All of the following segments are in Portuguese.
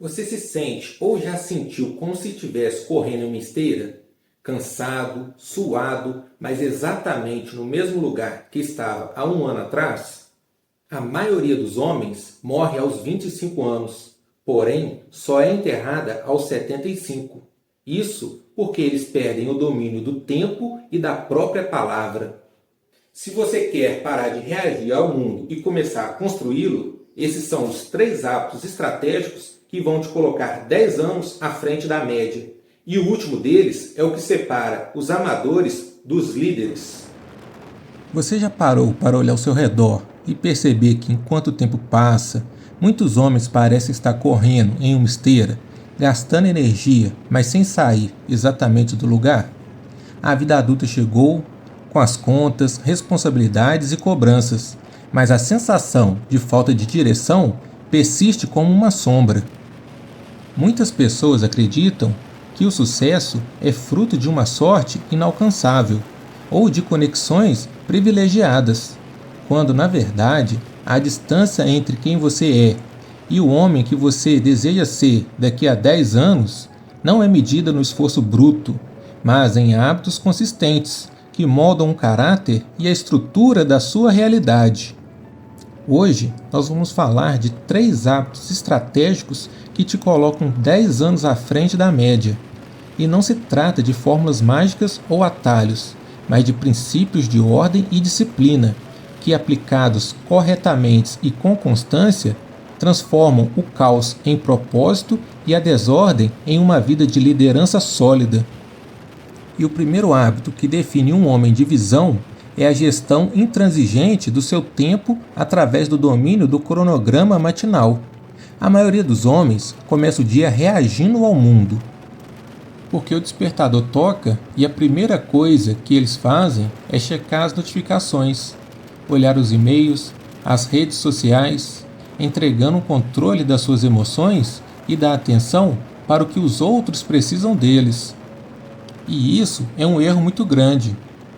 Você se sente ou já sentiu como se estivesse correndo em uma esteira? Cansado, suado, mas exatamente no mesmo lugar que estava há um ano atrás? A maioria dos homens morre aos 25 anos, porém só é enterrada aos 75. Isso porque eles perdem o domínio do tempo e da própria palavra. Se você quer parar de reagir ao mundo e começar a construí-lo, esses são os 3 hábitos estratégicos que vão te colocar 10 anos à frente da média. E o último deles é o que separa os amadores dos líderes. Você já parou para olhar ao seu redor e perceber que, enquanto o tempo passa, muitos homens parecem estar correndo em uma esteira, gastando energia, mas sem sair exatamente do lugar? A vida adulta chegou com as contas, responsabilidades e cobranças, mas a sensação de falta de direção persiste como uma sombra. Muitas pessoas acreditam que o sucesso é fruto de uma sorte inalcançável ou de conexões privilegiadas, quando na verdade a distância entre quem você é e o homem que você deseja ser daqui a 10 anos não é medida no esforço bruto, mas em hábitos consistentes que moldam o caráter e a estrutura da sua realidade. Hoje nós vamos falar de 3 hábitos estratégicos que te colocam 10 anos à frente da média. E não se trata de fórmulas mágicas ou atalhos, mas de princípios de ordem e disciplina, que aplicados corretamente e com constância, transformam o caos em propósito e a desordem em uma vida de liderança sólida. E o primeiro hábito que define um homem de visão é a gestão intransigente do seu tempo através do domínio do cronograma matinal. A maioria dos homens começa o dia reagindo ao mundo, porque o despertador toca e a primeira coisa que eles fazem é checar as notificações, olhar os e-mails, as redes sociais, entregando o controle das suas emoções e da atenção para o que os outros precisam deles. E isso é um erro muito grande,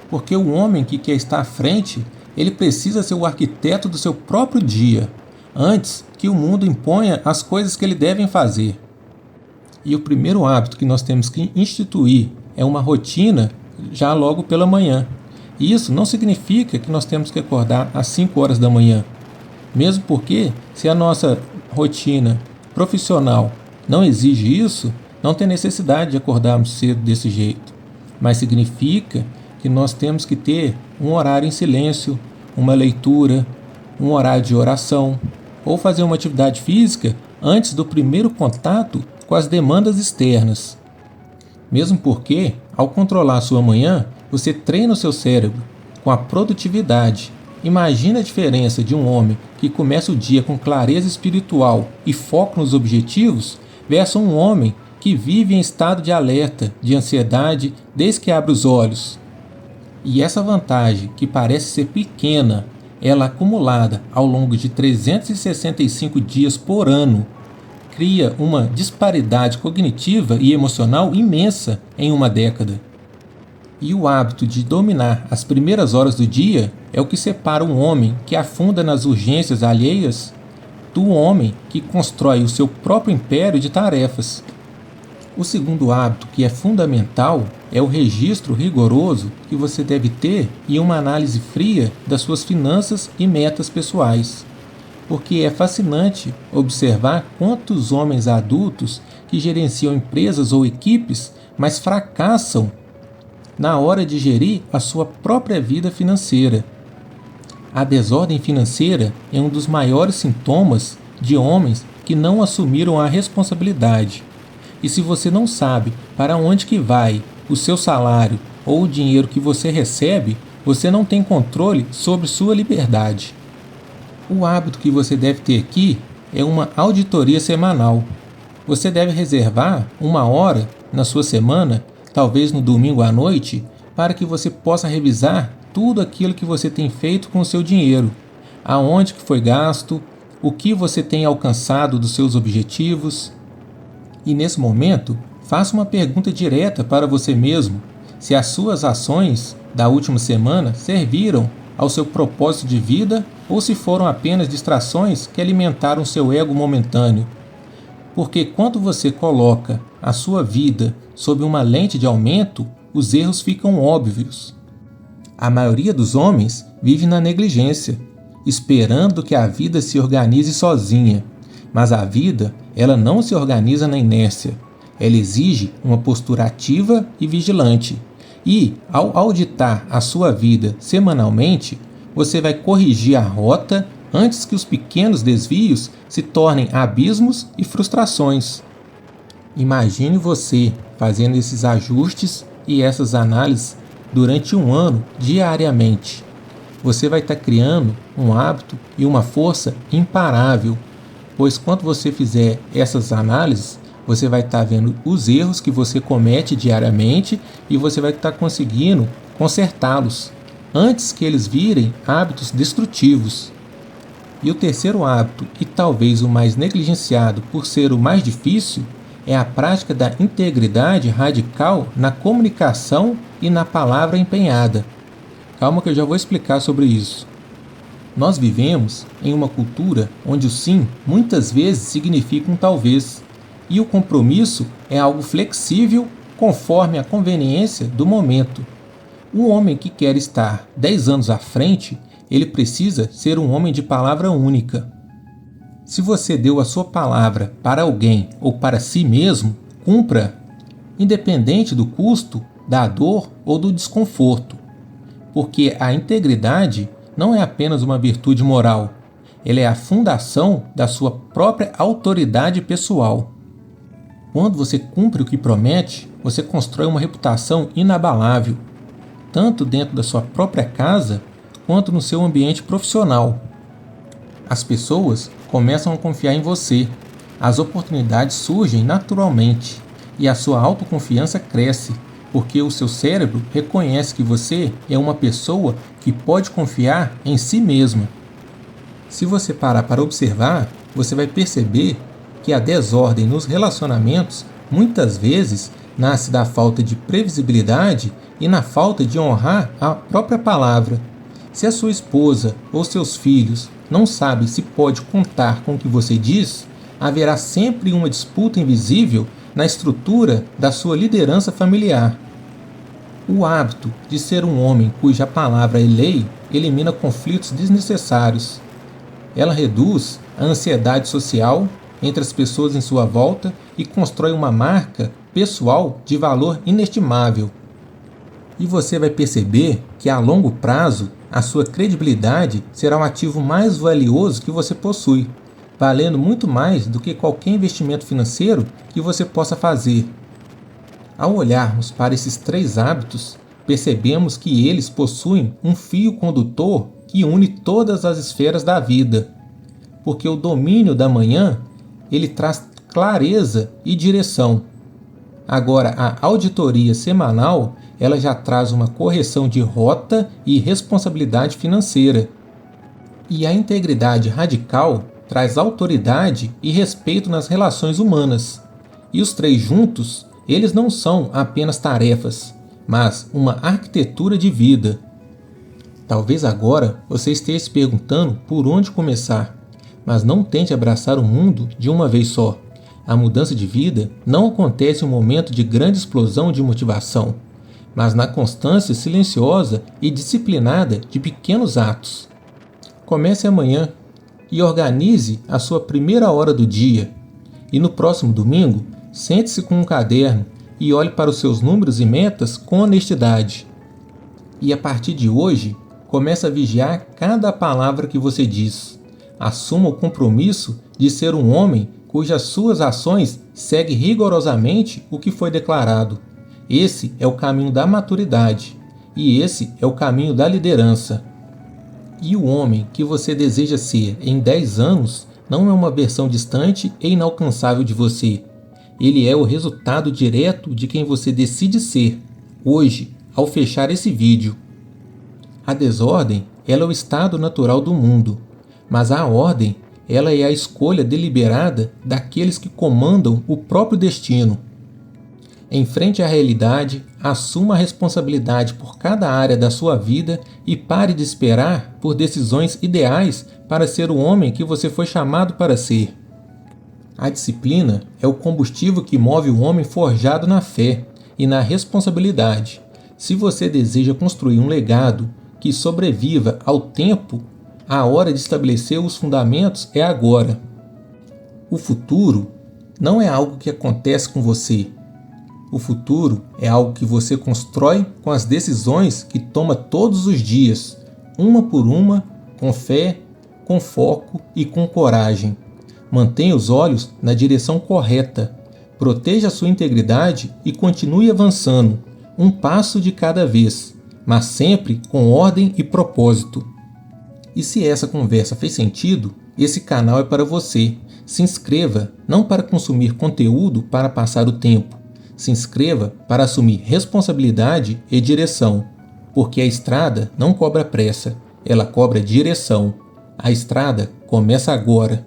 porque o homem que quer estar à frente, ele precisa ser o arquiteto do seu próprio dia, antes que o mundo imponha as coisas que ele deve fazer. E o primeiro hábito que nós temos que instituir é uma rotina já logo pela manhã. E isso não significa que nós temos que acordar às 5 horas da manhã. Mesmo porque, se a nossa rotina profissional não exige isso, não tem necessidade de acordarmos cedo desse jeito. Mas significa que nós temos que ter um horário em silêncio, uma leitura, um horário de oração, ou fazer uma atividade física antes do primeiro contato com as demandas externas. Mesmo porque, ao controlar a sua manhã, você treina o seu cérebro com a produtividade. Imagina a diferença de um homem que começa o dia com clareza espiritual e foco nos objetivos versus um homem que vive em estado de alerta, de ansiedade, desde que abre os olhos. E essa vantagem, que parece ser pequena, ela acumulada ao longo de 365 dias por ano, cria uma disparidade cognitiva e emocional imensa em uma década. E o hábito de dominar as primeiras horas do dia é o que separa um homem que afunda nas urgências alheias do homem que constrói o seu próprio império de tarefas. O segundo hábito, que é fundamental, é o registro rigoroso que você deve ter e uma análise fria das suas finanças e metas pessoais. Porque é fascinante observar quantos homens adultos que gerenciam empresas ou equipes, mas fracassam na hora de gerir a sua própria vida financeira. A desordem financeira é um dos maiores sintomas de homens que não assumiram a responsabilidade. E se você não sabe para onde que vai o seu salário ou o dinheiro que você recebe, você não tem controle sobre sua liberdade. O hábito que você deve ter aqui é uma auditoria semanal. Você deve reservar 1 hora na sua semana, talvez no domingo à noite, para que você possa revisar tudo aquilo que você tem feito com o seu dinheiro, aonde que foi gasto, o que você tem alcançado dos seus objetivos. E nesse momento, faça uma pergunta direta para você mesmo, se as suas ações da última semana serviram ao seu propósito de vida ou se foram apenas distrações que alimentaram seu ego momentâneo. Porque quando você coloca a sua vida sob uma lente de aumento, os erros ficam óbvios. A maioria dos homens vive na negligência, esperando que a vida se organize sozinha. Mas a vida, ela não se organiza na inércia. Ela exige uma postura ativa e vigilante. E, ao auditar a sua vida semanalmente, você vai corrigir a rota antes que os pequenos desvios se tornem abismos e frustrações. Imagine você fazendo esses ajustes e essas análises durante um ano diariamente. Você vai estar criando um hábito e uma força imparável, pois quando você fizer essas análises, você vai estar vendo os erros que você comete diariamente e você vai estar conseguindo consertá-los antes que eles virem hábitos destrutivos. E o terceiro hábito, e talvez o mais negligenciado por ser o mais difícil, é a prática da integridade radical na comunicação e na palavra empenhada. Calma que eu já vou explicar sobre isso. Nós vivemos em uma cultura onde o sim muitas vezes significa um talvez, e o compromisso é algo flexível conforme a conveniência do momento. Um homem que quer estar 10 anos à frente, ele precisa ser um homem de palavra única. Se você deu a sua palavra para alguém ou para si mesmo, cumpra, independente do custo, da dor ou do desconforto. Porque a integridade não é apenas uma virtude moral, ela é a fundação da sua própria autoridade pessoal. Quando você cumpre o que promete, você constrói uma reputação inabalável, tanto dentro da sua própria casa, quanto no seu ambiente profissional. As pessoas começam a confiar em você, as oportunidades surgem naturalmente e a sua autoconfiança cresce, porque o seu cérebro reconhece que você é uma pessoa que pode confiar em si mesma. Se você parar para observar, você vai perceber que a desordem nos relacionamentos muitas vezes nasce da falta de previsibilidade e na falta de honrar a própria palavra. Se a sua esposa ou seus filhos não sabem se pode contar com o que você diz, haverá sempre uma disputa invisível na estrutura da sua liderança familiar. O hábito de ser um homem cuja palavra é lei elimina conflitos desnecessários. Ela reduz a ansiedade social entre as pessoas em sua volta e constrói uma marca pessoal de valor inestimável. E você vai perceber que a longo prazo a sua credibilidade será o ativo mais valioso que você possui, valendo muito mais do que qualquer investimento financeiro que você possa fazer. Ao olharmos para esses 3 hábitos, percebemos que eles possuem um fio condutor que une todas as esferas da vida, porque o domínio da manhã ele traz clareza e direção. Agora, a auditoria semanal ela já traz uma correção de rota e responsabilidade financeira. E a integridade radical traz autoridade e respeito nas relações humanas. E os 3 juntos, eles não são apenas tarefas, mas uma arquitetura de vida. Talvez agora você esteja se perguntando por onde começar, mas não tente abraçar o mundo de uma vez só. A mudança de vida não acontece em um momento de grande explosão de motivação, mas na constância silenciosa e disciplinada de pequenos atos. Comece amanhã e organize a sua primeira hora do dia. E no próximo domingo, sente-se com um caderno e olhe para os seus números e metas com honestidade. E a partir de hoje, comece a vigiar cada palavra que você diz. Assuma o compromisso de ser um homem cujas suas ações seguem rigorosamente o que foi declarado. Esse é o caminho da maturidade, e esse é o caminho da liderança. E o homem que você deseja ser em 10 anos não é uma versão distante e inalcançável de você. Ele é o resultado direto de quem você decide ser, hoje, ao fechar esse vídeo. A desordem, ela é o estado natural do mundo, mas a ordem, ela é a escolha deliberada daqueles que comandam o próprio destino. Enfrente a realidade, assuma a responsabilidade por cada área da sua vida e pare de esperar por decisões ideais para ser o homem que você foi chamado para ser. A disciplina é o combustível que move o homem forjado na fé e na responsabilidade. Se você deseja construir um legado que sobreviva ao tempo, a hora de estabelecer os fundamentos é agora. O futuro não é algo que acontece com você. O futuro é algo que você constrói com as decisões que toma todos os dias, uma por uma, com fé, com foco e com coragem. Mantenha os olhos na direção correta, proteja a sua integridade e continue avançando, um passo de cada vez, mas sempre com ordem e propósito. E se essa conversa fez sentido, esse canal é para você. Se inscreva não para consumir conteúdo para passar o tempo. Se inscreva para assumir responsabilidade e direção, porque a estrada não cobra pressa, ela cobra direção. A estrada começa agora.